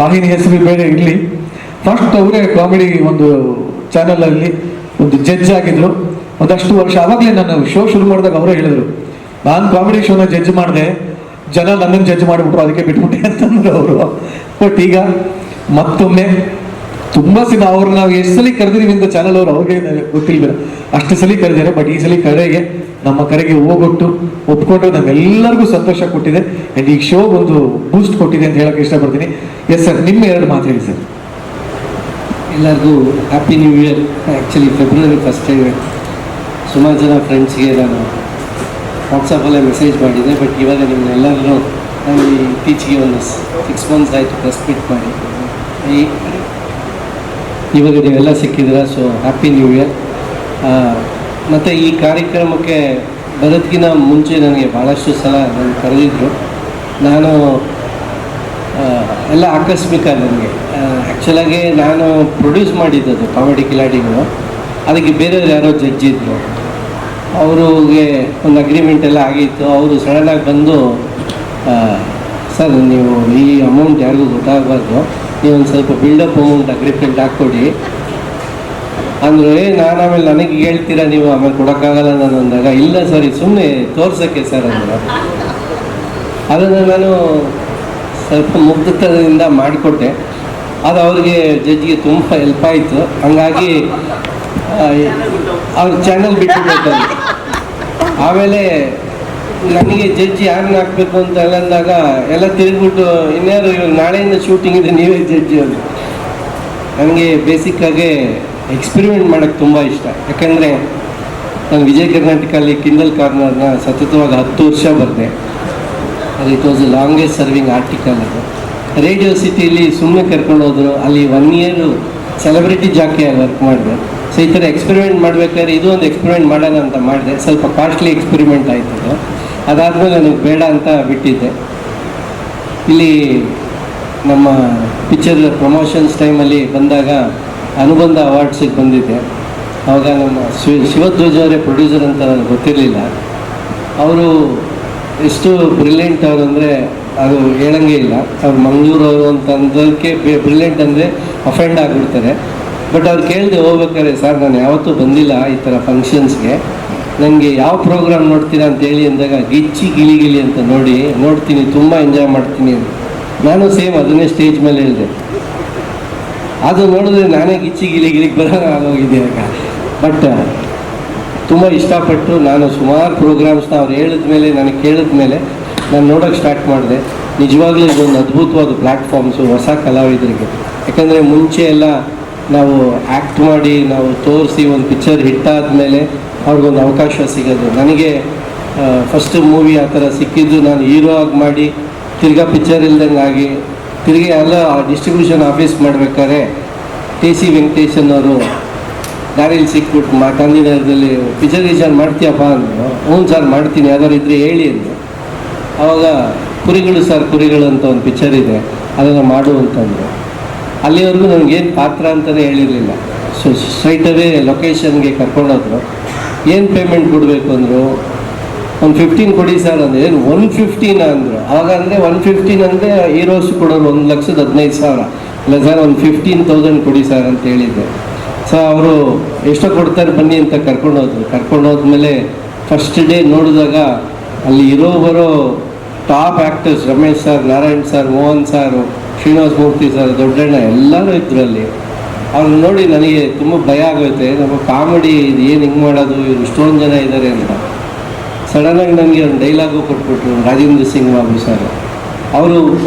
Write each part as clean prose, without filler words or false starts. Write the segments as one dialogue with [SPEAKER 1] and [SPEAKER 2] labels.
[SPEAKER 1] ವಾಹಿನಿ ಹೆಸರು ಬೇರೆ ಇರಲಿ. ಫಸ್ಟ್ ಅವರೇ ಕಾಮಿಡಿ ಒಂದು ಚಾನಲಲ್ಲಿ ಒಂದು ಜಡ್ಜ್ ಆಗಿದ್ರು ಒಂದಷ್ಟು ವರ್ಷ. ಆವಾಗಲೇ ನಾನು ಶೋ ಶುರು ಮಾಡಿದಾಗ ಅವರೇ ಹೇಳಿದ್ರು, ನಾನು ಕಾಮಿಡಿ ಶೋನ ಜಡ್ಜ್ ಮಾಡಿದೆ, ಜನ ನನ್ನನ್ನು ಜಡ್ಜ್ ಮಾಡಿಬಿಟ್ರು, ಅದಕ್ಕೆ ಬಿಟ್ಬಿಟ್ಟೆ ಅಂತಂದ್ರು ಅವರು. ಬಟ್ ಈಗ ಮತ್ತೊಮ್ಮೆ ತುಂಬ ಸಲ ಅವ್ರು ನಾವು ಎಷ್ಟು ಸಲ ಕರೆದಿದ್ದೀವಿ ಅಂತ ಚಾನಲ್ ಅವರು ಅವ್ರಿಗೆ ಗೊತ್ತಿಲ್ಲ, ಅಷ್ಟು ಸಲ ಕರೆದಿದ್ದಾರೆ. ಬಟ್ ಈ ಸಲ ಕರೆಗೆ ನಮ್ಮ ಕರೆಗೆ ಹೋಗೊಟ್ಟು ಒಪ್ಕೊಂಡು ನಮ್ಮೆಲ್ಲರಿಗೂ ಸಂತೋಷ ಕೊಟ್ಟಿದೆ. ಆ್ಯಂಡ್ ಈ ಶೋ ಒಂದು ಬೂಸ್ಟ್ ಕೊಟ್ಟಿದೆ ಅಂತ ಹೇಳಕ್ಕೆ ಇಷ್ಟಪಡ್ತೀನಿ. ಎಸ್ ಸರ್, ನಿಮ್ಮ ಎರಡು ಮಾತು ಹೇಳಿ ಸರ್.
[SPEAKER 2] ಎಲ್ಲರಿಗೂ happy new year. Actually February 1 ಸುಮಾರು ಜನ ಫ್ರೆಂಡ್ಸ್ಗೆ ನಾನು ವಾಟ್ಸಪ್ಪಲ್ಲೇ ಮೆಸೇಜ್ ಮಾಡಿದೆ. ಬಟ್ ಇವಾಗ ನಿಮ್ಮನ್ನೆಲ್ಲರೂ ನಾನು ಇತ್ತೀಚೆಗೆ ಒಂದು 6 months ಆಯಿತು ಪ್ರೆಸ್ ಮೀಟ್ ಮಾಡಿ, ಇವಾಗ ನೀವೆಲ್ಲ ಸಿಕ್ಕಿದ್ದೀರ. So happy new year. ಮತ್ತು ಈ ಕಾರ್ಯಕ್ರಮಕ್ಕೆ ಬರೋದಕ್ಕಿಂತ ಮುಂಚೆ ನನಗೆ ಭಾಳಷ್ಟು ಸಲ ನಾನು ಕರೆದಿದ್ದರು. ನಾನು ಎಲ್ಲ ಆಕಸ್ಮಿಕ. ನನಗೆ ಆ್ಯಕ್ಚುಲಾಗಿ ನಾನು ಪ್ರೊಡ್ಯೂಸ್ ಮಾಡಿದ್ದದು ಕಾಮಿಡಿ ಕಿಲಾಡಿಗಳು, ಅದಕ್ಕೆ ಬೇರೆಯವ್ರು ಯಾರೋ ಜಡ್ಜ್ ಇದ್ದರು. ಅವ್ರಿಗೆ ಒಂದು ಅಗ್ರಿಮೆಂಟ್ ಎಲ್ಲ ಆಗಿತ್ತು. ಅವರು ಸಡನ್ನಾಗಿ ಬಂದು, ಸರ್ ನೀವು ಈ ಅಮೌಂಟ್ ಯಾರಿಗೂ ಗೊತ್ತಾಗಬಾರ್ದು, ನೀವೊಂದು ಸ್ವಲ್ಪ ಬಿಲ್ಡಪ್ ಅಮೌಂಟ್ ಅಗ್ರಿಮೆಂಟ್ ಹಾಕ್ಕೊಡಿ ಅಂದರೆ, ನಾನು ಆಮೇಲೆ ನನಗೆ ಹೇಳ್ತೀರಾ ನೀವು ಆಮೇಲೆ ಕೊಡೋಕ್ಕಾಗಲ್ಲ ನಾನು ಅಂದಾಗ, ಇಲ್ಲ ಸರ್ ಸುಮ್ಮನೆ ತೋರ್ಸೋಕ್ಕೆ ಸರ್ ಅಂದ್ರೆ. ಅದನ್ನು ನಾನು ಸ್ವಲ್ಪ ಮುಗ್ಧತನದಿಂದ ಮಾಡಿಕೊಟ್ಟೆ. ಅದು ಅವ್ರಿಗೆ ಜಡ್ಜ್ಗೆ ತುಂಬ ಹೆಲ್ಪ್ ಆಯಿತು. ಹಂಗಾಗಿ ಅವ್ರ ಚಾನಲ್ ಬಿಟ್ಟುಬಿಡ್ತಾರೆ. ಆಮೇಲೆ ನನಗೆ ಜಡ್ಜ್ ಯಾರನ್ನ ಹಾಕಬೇಕು ಅಂತ ಎಲ್ಲ ಅಂದಾಗ ಎಲ್ಲ ತಿರುಗಿಬಿಟ್ಟು, ಇನ್ಯಾರು ಇವಾಗ ನಾಳೆಯಿಂದ ಶೂಟಿಂಗ್ ಇದೆ, ನೀವೇ ಜಡ್ಜಿ ಅದು. ನನಗೆ ಬೇಸಿಕ್ಕಾಗಿ ಎಕ್ಸ್ಪೆರಿಮೆಂಟ್ ಮಾಡೋಕ್ಕೆ ತುಂಬ ಇಷ್ಟ. ಯಾಕೆಂದರೆ ನಾನು ವಿಜಯ ಕರ್ನಾಟಕಲ್ಲಿ ಕಿಂಡಲ್ ಕಾರ್ನರ್ನ ಸತತವಾಗಿ 10 ವರ್ಷ ಬರೆದೆ. ಅದು it was longest serving article. ಅದು ರೇಡಿಯೋ ಸಿಟಿಯಲ್ಲಿ ಸುಮ್ಮನೆ ಕರ್ಕೊಂಡು ಹೋದರು. ಅಲ್ಲಿ 1 year ಸೆಲೆಬ್ರಿಟಿ ಜಾಕಿಯಾಗಿ ವರ್ಕ್ ಮಾಡಿದೆ. ಸೊ ಈ ಥರ ಎಕ್ಸ್ಪೆರಿಮೆಂಟ್ ಮಾಡಬೇಕಾದ್ರೆ ಇದು ಒಂದು ಎಕ್ಸ್ಪೆರಿಮೆಂಟ್ ಮಾಡೋಣ ಅಂತ ಮಾಡಿದೆ. ಸ್ವಲ್ಪ ಕಾಸ್ಟ್ಲಿ ಎಕ್ಸ್ಪೆರಿಮೆಂಟ್ ಆಯ್ತದೆ. ಅದಾದಮೇಲೆ ನನಗೆ ಬೇಡ ಅಂತ ಬಿಟ್ಟಿದ್ದೆ. ಇಲ್ಲಿ ನಮ್ಮ ಪಿಕ್ಚರ್ ಪ್ರಮೋಷನ್ಸ್ ಟೈಮಲ್ಲಿ ಬಂದಾಗ ಅನುಬಂಧ ಅವಾರ್ಡ್ಸಿಗೆ ಬಂದಿದ್ದೆ. ಆವಾಗ ನಮ್ಮ ಶಿವಧ್ವಜ್ ಅವರೇ ಪ್ರೊಡ್ಯೂಸರ್ ಅಂತ ನನಗೆ ಗೊತ್ತಿರಲಿಲ್ಲ. ಅವರು ಎಷ್ಟು ಬ್ರಿಲಿಯಂಟ್ ಅವರು ಅಂದರೆ ಅದು ಹೇಳಂಗೆ ಇಲ್ಲ. ಅವ್ರು ಮಂಗಳೂರವರು ಅಂತ ಅಂದಕ್ಕೆ ಬ್ರಿಲಿಯಂಟ್ ಅಂದರೆ ಅಫೆಂಡ್ ಆಗಿಬಿಡ್ತಾರೆ. ಬಟ್ ಅವ್ರು ಕೇಳಿದೆ ಹೋಗ್ಬೇಕಾದ್ರೆ, ಸರ್ ನಾನು ಯಾವತ್ತೂ ಬಂದಿಲ್ಲ ಈ ಥರ ಫಂಕ್ಷನ್ಸ್ಗೆ, ನನಗೆ ಯಾವ ಪ್ರೋಗ್ರಾಮ್ ನೋಡ್ತೀರಾ ಅಂತೇಳಿ ಅಂದಾಗ, ಗಿಚ್ಚಿ ಗಿಲಿ ಅಂತ ನೋಡ್ತೀನಿ, ತುಂಬ ಎಂಜಾಯ್ ಮಾಡ್ತೀನಿ ಅಂತ. ನಾನು ಸೇಮ್ ಅದನ್ನೇ ಸ್ಟೇಜ್ ಮೇಲೆ ಹೇಳಿದೆ. ಅದು ನೋಡಿದ್ರೆ ನಾನೇ ಗಿಚ್ಚಿ ಗಿಲಿಗೆ ಬರೋಣ ಆಗೋಗಿದೆ ಆಗ. ಬಟ್ ತುಂಬ ಇಷ್ಟಪಟ್ಟು ನಾನು ಸುಮಾರು ಪ್ರೋಗ್ರಾಮ್ಸ್ನ ಅವ್ರು ಹೇಳಿದ ಮೇಲೆ, ನನಗೆ ಕೇಳಿದ ಮೇಲೆ ನಾನು ನೋಡೋಕ್ಕೆ ಸ್ಟಾರ್ಟ್ ಮಾಡಿದೆ. ನಿಜವಾಗ್ಲೂ ಇದೊಂದು ಅದ್ಭುತವಾದ ಪ್ಲ್ಯಾಟ್ಫಾರ್ಮ್ಸು ಹೊಸ ಕಲಾವಿದರಿಗೆ. ಯಾಕಂದರೆ ಮುಂಚೆ ಎಲ್ಲ ನಾವು ಆ್ಯಕ್ಟ್ ಮಾಡಿ ನಾವು ತೋರಿಸಿ ಒಂದು ಪಿಕ್ಚರ್ ಹಿಟ್ಟಾದಮೇಲೆ ಅವ್ರಿಗೊಂದು ಅವಕಾಶ ಸಿಗೋದು. ನನಗೆ ಫಸ್ಟ್ ಮೂವಿ ಆ ಥರ ಸಿಕ್ಕಿದ್ದು, ನಾನು ಹೀರೋ ಆಗಿ ಮಾಡಿ ತಿರ್ಗಾ ಪಿಕ್ಚರ್ ಇಲ್ದಂಗೆ ಆಗಿ ತಿರುಗಿ ಎಲ್ಲ ಡಿಸ್ಟ್ರಿಬ್ಯೂಷನ್ ಆಫೀಸ್ ಮಾಡಬೇಕಾದ್ರೆ TC ವೆಂಕಟೇಶನ್ ಅವರು ದಾರಿಯಲ್ಲಿ ಸಿಕ್ಬಿಟ್ಟು ಗಾಂಧಿನಗರದಲ್ಲಿ ಪಿಕ್ಚರೈಸೇಷನ್ ಮಾಡ್ತೀಯಪ್ಪ ಅಂದರು. ಹ್ಞೂ ಸರ್ ಮಾಡ್ತೀನಿ, ಯಾವ್ದಾರು ಇದ್ದರೆ ಹೇಳಿ ಅಂದರು. ಆವಾಗ ಕುರಿಗಳು ಸರ್ ಕುರಿಗಳು ಅಂತ ಒಂದು ಪಿಕ್ಚರ್ ಇದೆ, ಅದನ್ನು ಮಾಡು ಅಂತಂದರು. ಅಲ್ಲಿವರೆಗೂ ನನಗೇನು ಪಾತ್ರ ಅಂತಲೇ ಹೇಳಿರಲಿಲ್ಲ. ಸೊ ಸ್ಟ್ರೈಟವೇ ಲೊಕೇಶನ್ಗೆ ಕರ್ಕೊಂಡೋದ್ರು. ಏನು ಪೇಮೆಂಟ್ ಕೊಡಬೇಕು ಅಂದರು. ಒಂದು 15 ಕೊಡಿ ಸರ್ ಅಂದರೆ, ಏನು 115 ಅಂದರು. ಆವಾಗ ಅಂದರೆ 115 ಅಂದರೆ ಹೀರೋಸ್ ಕೊಡೋರು 1,15,000. ಇಲ್ಲ ಸರ್ ಒಂದು 15,000 ಕೊಡಿ ಸರ್ ಅಂತ ಹೇಳಿದ್ದೆ. ಸೊ ಅವರು ಎಷ್ಟೋ ಕೊಡ್ತಾರೆ ಬನ್ನಿ ಅಂತ ಕರ್ಕೊಂಡೋದ್ಮೇಲೆ ಫಸ್ಟ್ ಡೇ ನೋಡಿದಾಗ ಅಲ್ಲಿ ಬರೋ top actors Ramesh sir, Narayan sir, Mohan sir, Srinivasa Murthy sir, Doddanna ಎಲ್ಲರೂ ಇದ್ರು ಅಲ್ಲಿ. ಅವ್ರನ್ನ ನೋಡಿ ನನಗೆ ತುಂಬ ಭಯ ಆಗೋಯ್ತೆ. ನಮ್ಮ ಕಾಮಿಡಿ ಇದು ಏನು ಹಿಂಗೆ ಮಾಡೋದು, ಇವರು ಇಷ್ಟೊಂದು ಜನ ಇದ್ದಾರೆ ಅಂತ. ಸಡನ್ನಾಗಿ ನನಗೆ ಒಂದು ಡೈಲಾಗು ಕೊಟ್ಬಿಟ್ರು ರಾಜೇಂದ್ರ ಸಿಂಗ್ ಬಾಬು ಸರ್. ಅವರು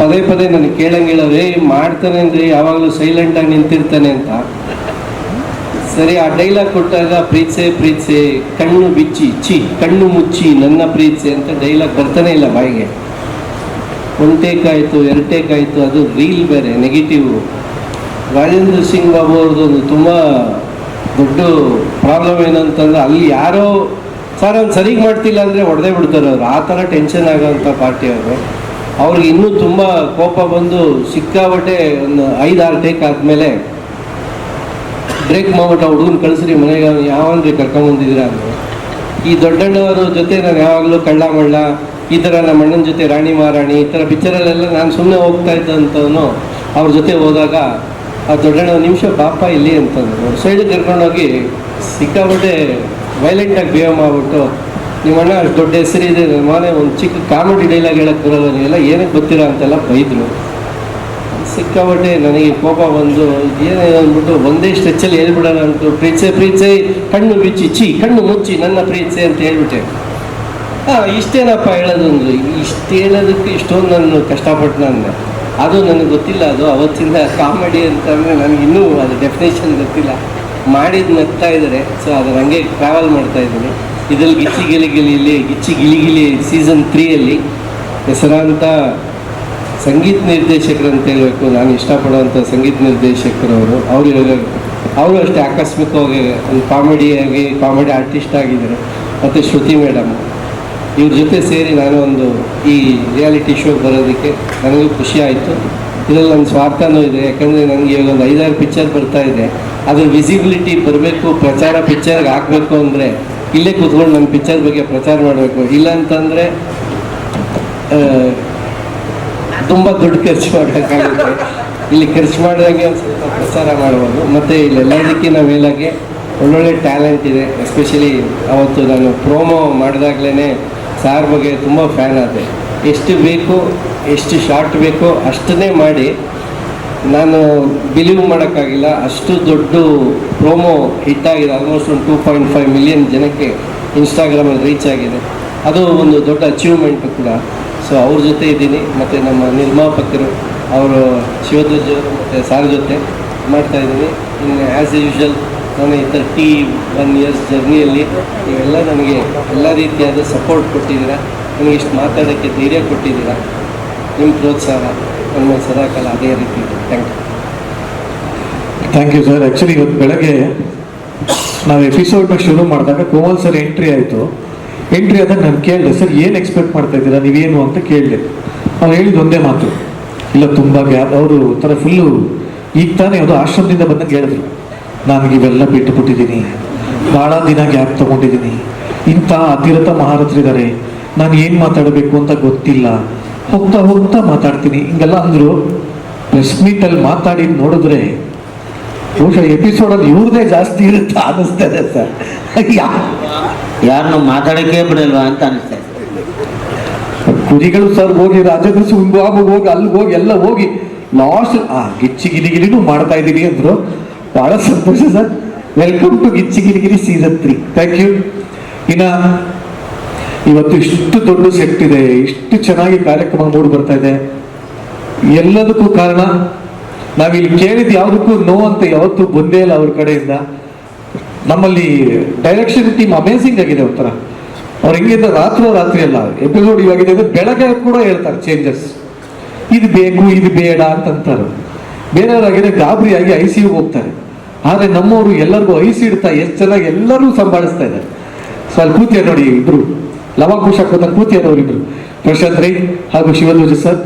[SPEAKER 2] ಪದೇ ನನಗೆ ಕೇಳಂಗಿಲ್ಲವೇ ಮಾಡ್ತಾನೆ ಅಂದರೆ ಯಾವಾಗಲೂ ಸೈಲೆಂಟಾಗಿ ನಿಂತಿರ್ತಾನೆ ಅಂತ. ಸರಿ, ಆ ಡೈಲಾಗ್ ಕೊಟ್ಟಾಗ ಪ್ರೀತ್ಸೆ ಕಣ್ಣು ಬಿಚ್ಚಿ ಕಣ್ಣು ಮುಚ್ಚಿ ನನ್ನ ಪ್ರೀತ್ಸೆ ಅಂತ ಡೈಲಾಗ್ ಬರ್ತಾನೆ ಇಲ್ಲ ಬಾಯಿಗೆ. 1 ಟೇಕ್ ಆಯಿತು, 2 ಟೇಕ್ ಆಯಿತು, ಅದು ರೀಲ್ ಬೇರೆ ನೆಗೆಟಿವ್. ರಾಜೇಂದ್ರ ಸಿಂಗ್ ಬಾಬು ಅವ್ರದ್ದು ತುಂಬ ದೊಡ್ಡ ಪ್ರಾಬ್ಲಮ್ ಏನಂತಂದ್ರೆ, ಅಲ್ಲಿ ಯಾರೋ ಸರ್ ಅವ್ನು ಸರಿಗೆ ಮಾಡ್ತಿಲ್ಲ ಅಂದರೆ ಹೊಡೆದೇ ಬಿಡ್ತಾರೆ ಅವರು. ಆ ಥರ ಟೆನ್ಷನ್ ಆಗೋವಂಥ ಪಾರ್ಟಿ ಅವರು. ಅವ್ರಿಗೆ ಇನ್ನೂ ತುಂಬ ಕೋಪ ಬಂದು ಸಿಕ್ಕಾಬಟ್ಟೆ ಒಂದು 5-6 ಟೇಕ್ ಆದಮೇಲೆ ಬ್ರೇಕ್ ಮಾಡ್ಬಿಟ್ಟು ಹುಡುಗನ ಕಳಿಸ್ರಿ ಮನೆಗೆ, ಅವ್ನು ಯಾವನ್ರಿ ಕರ್ಕೊಂಬಂದಿದ್ದೀರಾ ಅಂದರೆ. ಈ ದೊಡ್ಡಣ್ಣವರ ಜೊತೆ ನಾನು ಯಾವಾಗಲೂ ಕಳ್ಳ ಮಳ್ಳ ಈ ಥರ ನಮ್ಮ ಅಣ್ಣನ ಜೊತೆ ರಾಣಿ ಮಹಾರಾಣಿ ಈ ಥರ ಪಿಕ್ಚರಲ್ಲೆಲ್ಲ ನಾನು ಸುಮ್ಮನೆ ಹೋಗ್ತಾ ಇದ್ದಂಥವನು ಅವ್ರ ಜೊತೆ ಹೋದಾಗ ಆ ದೊಡ್ಡಣ್ಣ ಒಂದು ನಿಮಿಷ ಪಾಪ ಇಲ್ಲಿ ಅಂತಂದ್ರು. ಸೈಡಿಗೆ ಕರ್ಕೊಂಡೋಗಿ ಸಿಕ್ಕಾಪಟ್ಟೆ ವೈಲೆಂಟಾಗಿ ಬಿಹೇವ್ ಮಾಡಿಬಿಟ್ಟು ನಿಮ್ಮಣ್ಣ ಅಷ್ಟು ದೊಡ್ಡ ಹೆಸರಿದೆ, ನನ್ನ ಮನೆ ಒಂದು ಚಿಕ್ಕ ಕಾಮಿಡಿ ಡೈಲಾಗ್ ಹೇಳಕ್ಕೆ ಬರೋಲ್ಲ, ನೀವೆಲ್ಲ ಏನಕ್ಕೆ ಗೊತ್ತಿರೋ ಅಂತೆಲ್ಲ ಬೈದರು. ಸಿಕ್ಕಾಪಟ್ಟೆ ನನಗೆ ಕೋಪ ಬಂದು ಏನೇ ಅಂದ್ಬಿಟ್ಟು ಒಂದೇ ಸ್ಟ್ರೆಚ್ಚಲ್ಲಿ ಹೇಳ್ಬಿಡೋಣ ಅಂತು, ಪ್ರೀತ್ಸೆ ಕಣ್ಣು ಬಿಚ್ಚಿ ಕಣ್ಣು ಮುಚ್ಚಿ ನನ್ನ ಪ್ರೀತ್ಸೆ ಅಂತ ಹೇಳ್ಬಿಟ್ಟೆ. ಇಷ್ಟೇನಪ್ಪ ಹೇಳೋದು ಅಂದರು. ಇಷ್ಟು ಹೇಳೋದಕ್ಕೆ ಇಷ್ಟೊಂದು ನಾನು ಕಷ್ಟಪಟ್ಟು ನಾನು ಅದು ನನಗೆ ಗೊತ್ತಿಲ್ಲ. ಅದು ಅವತ್ತಿಂದ ಕಾಮಿಡಿ ಅಂತಂದರೆ ನನಗೆ ಇನ್ನೂ ಅದು ಡೆಫಿನೇಷನ್ ಗೊತ್ತಿಲ್ಲ. ಮಾಡಿದ್ದು ನಗ್ತಾ ಇದ್ದಾರೆ. ಸೊ ಅದು ನನಗೆ ಟ್ರಾವೆಲ್ ಮಾಡ್ತಾ ಇದ್ದೀನಿ. ಇದರಲ್ಲಿ ಗಿಚ್ಚಿ ಗಿಲಿಗಿಲಿ ಸೀಸನ್ 3ಯಲ್ಲಿ ಹೆಸರಾಂತ ಸಂಗೀತ ನಿರ್ದೇಶಕರು ಅಂತ ಹೇಳಬೇಕು. ನಾನು ಇಷ್ಟಪಡುವಂಥ ಸಂಗೀತ ನಿರ್ದೇಶಕರವರು. ಅವರು ಅಷ್ಟೇ ಆಕಸ್ಮಿಕವಾಗಿ ಒಂದು ಕಾಮಿಡಿ ಆರ್ಟಿಸ್ಟ್ ಆಗಿದ್ದಾರೆ. ಮತ್ತು ಶ್ರುತಿ ಮೇಡಮ್, ಇವ್ರ ಜೊತೆ ಸೇರಿ ನಾನು ಒಂದು ಈ ರಿಯಾಲಿಟಿ ಶೋ ಬರೋದಕ್ಕೆ ನನಗೂ ಖುಷಿ ಆಯಿತು. ಇದರಲ್ಲಿ ನನ್ನ ಸ್ವಾರ್ಥನೂ ಇದೆ. ಯಾಕಂದರೆ ನನಗೆ ಇವಾಗ ಒಂದು 5-6 ಪಿಕ್ಚರ್ ಬರ್ತಾ ಇದೆ. ಅದ್ರ ವಿಸಿಬಿಲಿಟಿ ಬರಬೇಕು, ಪ್ರಚಾರ ಪಿಕ್ಚರ್ಗೆ ಹಾಕಬೇಕು ಅಂದರೆ ಇಲ್ಲೇ ಕೂತ್ಕೊಂಡು ನನ್ನ ಪಿಕ್ಚರ್ ಬಗ್ಗೆ ಪ್ರಚಾರ ಮಾಡಬೇಕು. ಇಲ್ಲ ಅಂತಂದರೆ ತುಂಬ ದುಡ್ಡು ಖರ್ಚು ಮಾಡಬೇಕಾಗುತ್ತೆ. ಇಲ್ಲಿ ಖರ್ಚು ಮಾಡಿದಾಗೆ ಒಂದು ಸ್ವಲ್ಪ ಪ್ರಚಾರ ಮಾಡ್ಬೋದು. ಮತ್ತು ಇಲ್ಲೆಲ್ಲದಕ್ಕಿಂತ ಮೇಲಾಗೆ ಒಳ್ಳೊಳ್ಳೆ ಟ್ಯಾಲೆಂಟ್ ಇದೆ. ಎಸ್ಪೆಷಲಿ ಅವತ್ತು ನಾನು ಪ್ರೋಮೋ ಮಾಡಿದಾಗಲೇ ಸಾರ್ ಬಗ್ಗೆ ತುಂಬ ಫ್ಯಾನ್ ಆದೆ. ಎಷ್ಟು ಬೇಕು, ಎಷ್ಟು ಶಾರ್ಟ್ ಬೇಕೋ ಅಷ್ಟನ್ನೇ ಮಾಡಿ ನಾನು ಬಿಲೀವ್ ಮಾಡೋಕ್ಕಾಗಿಲ್ಲ. ಅಷ್ಟು ದೊಡ್ಡ ಪ್ರೋಮೋ ಹಿಟ್ಟಾಗಿದೆ. ಆಲ್ಮೋಸ್ಟ್ ಒಂದು 2.5 ಮಿಲಿಯನ್ ಜನಕ್ಕೆ ಇನ್ಸ್ಟಾಗ್ರಾಮಲ್ಲಿ ರೀಚ್ ಆಗಿದೆ. ಅದು ಒಂದು ದೊಡ್ಡ ಅಚೀವ್ಮೆಂಟು ಕೂಡ. ಸೊ ಅವ್ರ ಜೊತೆ ಇದ್ದೀನಿ. ಮತ್ತು ನಮ್ಮ ನಿರ್ಮಾಪಕರು ಅವರು ಶಿವಧ್ವಜ್ ಅವರು ಮತ್ತು ಸಾರ್ ಜೊತೆ ಮಾಡ್ತಾಯಿದ್ದೀನಿ. ಇನ್ನು ಆ್ಯಸ್ ಯೂಶ್ವಲ್ ನಾನು ಈ 31 ಇಯರ್ಸ್ ಜರ್ನಿಯಲ್ಲಿ ನೀವೆಲ್ಲ ನನಗೆ ಎಲ್ಲ ರೀತಿಯಾದ ಸಪೋರ್ಟ್ ಕೊಟ್ಟಿದ್ದೀರಾ. ನನಗೆ ಇಷ್ಟು ಮಾತಾಡೋಕ್ಕೆ ಧೈರ್ಯ ಕೊಟ್ಟಿದ್ದೀರಾ. ನಿಮ್ಮ ಪ್ರೋತ್ಸಾಹ ನನ್ನ ಸದಾಕಾಲ ಅದೇ ರೀತಿ ಇದೆ.
[SPEAKER 1] Thank you sir. ಆ್ಯಕ್ಚುಲಿ ಇವತ್ತು ಬೆಳಗ್ಗೆ ನಾವು ಎಪಿಸೋಡ್ನ ಶುರು ಮಾಡಿದಾಗ ಕೋಮಲ್ ಸರ್ ಎಂಟ್ರಿ ಆಯಿತು. ಎಂಟ್ರಿ ಆದಾಗ ನಾನು ಕೇಳಿದೆ, ಸರ್ ಏನು ಎಕ್ಸ್ಪೆಕ್ಟ್ ಮಾಡ್ತಾ ಇದ್ದೀರಾ ನೀವೇನು ಅಂತ ಕೇಳಿದೆ. ಅವ್ರು ಹೇಳಿದ್ದು ಒಂದೇ ಮಾತು, ಇಲ್ಲ ತುಂಬ ಗ್ಯಾಪ್. ಅವರು ಥರ ಫುಲ್ಲು ಈಗ ತಾನೇ ಯಾವುದೋ ಆಶ್ರಮದಿಂದ ಬಂದಂಗೆ ಹೇಳಿದ್ರು, ನನಗಿವೆಲ್ಲ ಬಿಟ್ಟುಬಿಟ್ಟಿದ್ದೀನಿ, ಭಾಳ ದಿನ ಗ್ಯಾಪ್ ತೊಗೊಂಡಿದ್ದೀನಿ, ಇಂಥ ಅತಿರಥ ಮಹಾರಥರಿದ್ದಾರೆ, ನಾನು ಏನು ಮಾತಾಡಬೇಕು ಅಂತ ಗೊತ್ತಿಲ್ಲ, ಹೋಗ್ತಾ ಮಾತಾಡ್ತೀನಿ ಹಿಂಗೆಲ್ಲ ಅಂದರು. ಪ್ರೆಸ್ ಮೀಟಲ್ಲಿ ಮಾತಾಡಿದ್ದು ನೋಡಿದ್ರೆ ಬಹುಶಃ ಎಪಿಸೋಡಲ್ಲಿ ಇವ್ರದೇ ಜಾಸ್ತಿ ಇರುತ್ತೆ ಅನ್ನಿಸ್ತದೆ ಸರ್.
[SPEAKER 3] ಯಾರನ್ನು ಮಾತಾಡೋಕ್ಕೆ ಬಿಡಲ್ವಾ ಅಂತ ಅನಿಸ್ತಾ ಇದೆ.
[SPEAKER 1] ಕುರಿಗಳು ಸರ್ ಹೋಗಿ ರಾಜದರ್ಶಿ ಹೋಗಿ ಅಲ್ಲಿಗೆ ಹೋಗಿ ಎಲ್ಲ ಹೋಗಿ ಲಾಸ್ಟ್ ಗಿಲಿಗಿಲಿನೂ ಮಾಡ್ತಾ ಇದ್ದೀನಿ ಅಂದರು. ಭಾಳ ಸಂತೋಷ sir. Welcome to Giligili season 3. Thank you. ಇನ್ನು ಇವತ್ತು ಇಷ್ಟು ದೊಡ್ಡ ಸೆಟ್ ಇದೆ, ಇಷ್ಟು ಚೆನ್ನಾಗಿ ಕಾರ್ಯಕ್ರಮ ಮೂಡಿ ಬರ್ತಾ ಇದೆ. ಎಲ್ಲದಕ್ಕೂ ಕಾರಣ ನಾವಿಲ್ಲಿ ಕೇಳಿದ ಯಾವುದಕ್ಕೂ ನೋ ಅಂತ ಯಾವತ್ತೂ ಬಂದೇ ಇಲ್ಲ ಅವ್ರ ಕಡೆಯಿಂದ. ನಮ್ಮಲ್ಲಿ ಡೈರೆಕ್ಷನ್ ಟೀಮ್ ಅಮೇಝಿಂಗ್ ಆಗಿದೆ. ಒಂಥರ ಅವ್ರು ಹೆಂಗಿದ್ರೆ ರಾತ್ರಿ ಅಲ್ಲ ಎಪಿಸೋಡ್ ಇವಾಗಿದೆ ಅಂದರೆ ಬೆಳಗ್ಗೆ ಕೂಡ ಹೇಳ್ತಾರೆ ಚೇಂಜಸ್, ಇದು ಬೇಕು ಇದು ಬೇಡ ಅಂತಂತಾರೆ. ಬೇರೆಯವರಾಗಿದೆ ಗಾಬರಿಯಾಗಿ ICU ಹೋಗ್ತಾರೆ. ಆದರೆ ನಮ್ಮವರು ಎಲ್ಲರಿಗೂ ಐಸಿ ಇಡ್ತಾ ಎಷ್ಟು ಚೆನ್ನಾಗಿ ಎಲ್ಲರೂ ಸಂಭಾಳಿಸ್ತಾ ಇದ್ದಾರೆ. ಸೊ ಅಲ್ಲಿ ಕೂತಿಯ ನೋಡಿ ಇಬ್ರು ಲವಾಕುಶ ಕೂತಿಯವರು ಇಬ್ರು, ಪ್ರಶಾಂತ್ ರೈ ಹಾಗೂ ಶಿವಧ್ವಜ ಸರ್.